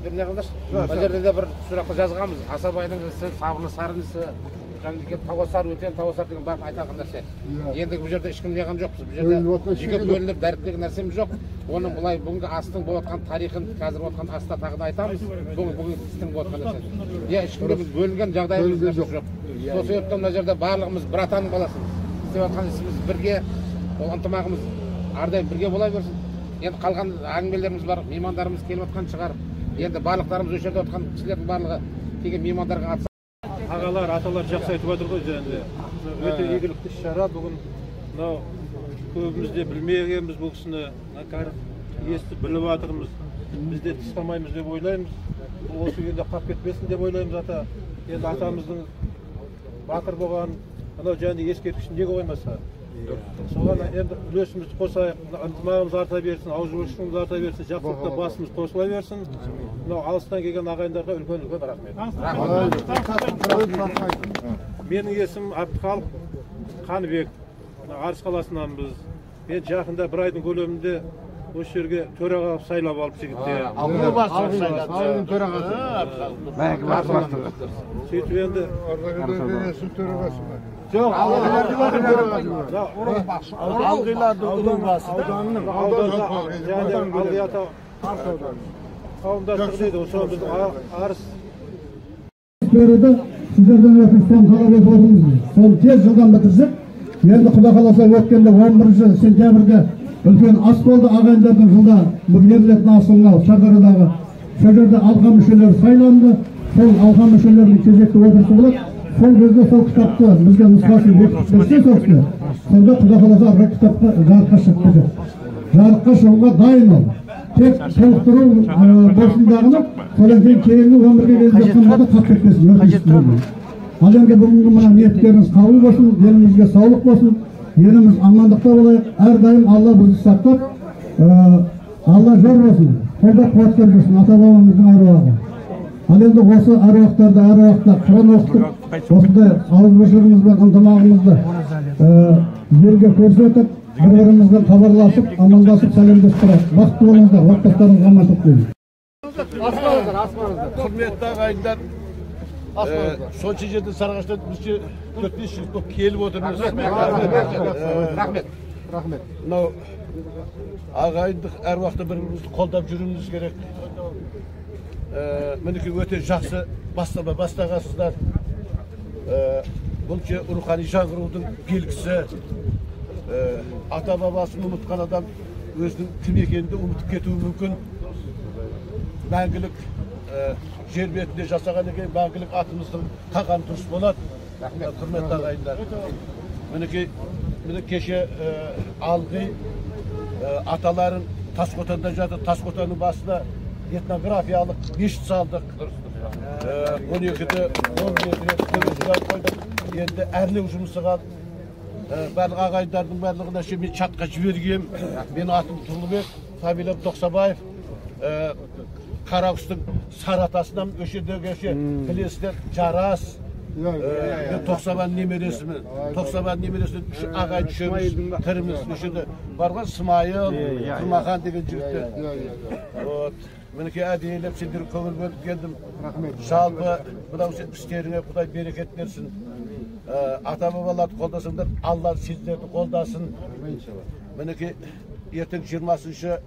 бір не қылдыршы. Бұл жерде де бір сұраққа жазғанбыз. Асабайдың ісі, сабырлы сарын ісі, жаңағы тауасар өтен, тауасар деген барын айтқан нәрсе. Енді бұл жерде ешкім неған жоқпыз. Бұл жерде жеке бөлініп дәріптеген нәрсеміз жоқ. Оның бұлай бүгінгі астың болатқан тарихын, қазір болатқан аста тағы да айтамыз. Бүгінгі істің болатқан нәрсе. Ешкімге біз бөлінген жағдайымыз жоқ. Сол себептен мына жерде барлығымыз бір атаның баласымыз. Істеп жатқан ісіміз бірге, ол ынтымағымыз әрдайым бірге бола берсін. Енді қалған әңгімелеріміз бар, меймандарымыз келіп жатқан шығар. Енді барлықтарымыз осы жерде отырған кісілердің барлығы келген меймандарға атса. Ағалар, аталар жақсы айтып отыр ғой және. Өте игілікті шара бүгін мынау көбіміз де білмегенбіз бұл кісіні. Естіп біліп жатырмыз. Біз де тыстамаймыз деп ойлаймыз. Осы елде қалып кетпесін деп ойлаймыз ата. Енді атамыздың батыр болған мынау және ескерткішін неге қоймаса. Соған енді үлесімізді қосайық, ынтымағымыз арта берсін, ауызбіршілігіміз арта берсін, жақсылықта басымыз қосыла берсін. Мынау алыстан келген ағайындарға үлкен рахмет. Менің есімім Әбдіхалық Қаныбек. Арыс қаласынанбыз. Мен жақында бір айдың көлемінде осы жерге төраға сайлап алып жігіттер. Сөйтіп енді жоқ, ауданның қауымдастығы дейді, осы біздің арыс. Сіздерден өтініштен талап етіп отырмыз. Сол тез жылдан бітірсек, енді Құда қаласа өткенде 11 сентябрьде үлкен ас болды ағайындардың жылда берілетін асылына Шардарадағы. Сол жерде алқа мүшелері сайланды. Сол алқа мүшелерінің кезекті отырысы болады. Сол кезде сол кітапты бізге нұсқасын берсе соқсы. Сонда Құда қаласа арғы кітапқа жарыққа шығып кетеді. Жарыққа шығуға дайын ол. Тек толықтыру болсындағыны, содан кейінгі өмірге келіп жатқанда қап кетпесін. Ал енді бүгінгі мына ниеттеріңіз қабыл болсын, елімізге саулық болсын, еліміз амандықта болайық. Әрдайым Алла бізді сақтап, Алла жар болсын, қолдап қуаттар болсын, ата-бабамыздың әруағы. Ал енді осы әруақтарды әр уақытта Құран оқытып, осындай ауызбіршілігімізбен ынтымағымызды елге көрсетіп, бір-бірімізбен хабарласып, амандасып, сәлемдесіп тұрайық. Бақытты болыңыздар, отбасыларыңызға амандық тілеймін. Құрметті ағайындар, сонша жерден Сарыағаштан бізше 4-5 жыл көп келіп отырмыз. Рахмет. Мынау ағайындық әр уақытта бір-бірімізді қолдап жүруіміз керек. Мінекей өте жақсы бастағансыздар. Бұл рухани жаңғырудың белгісі. Ата-бабасын ұмытқан адам өзінің кім екенін ұмытып кетуі мүмкін. Мәңгілік жер бетінде жасаған екен, мәңгілік атымыздың таған дұрыс болады. Құрметті ағайындар. Мінекей кеше алғы аталарын Тасқотанда жатыр, Тасқотаның басына этнографиялық мешіт салдық. 12-ді 10 метр қойдық. Енді әрлеу жұмысы қалды. Барлық ағайындардың барлығына мен чатқа жібергем. Менің атым Тұрлыбек, фамилиям Тоқсабаев. Қарақұстың Саратасынан өшедегі білесіздер Жарас. Тоқсабан немересімін. Тоқсабан немересінен ағайын үшеуміз тіріміз өшеді. Бар ғой Смайыл, Тұрмахан деген жігіттер. Мінекей әдейілеп сендер көңіл бөліп келдім. Жалпы бұнау істеріңе Құдай берекет берсін. Ата-бабаларды қолдасыңдар, Алла сіздерді қолдасын. Мінекей ертең 20-шы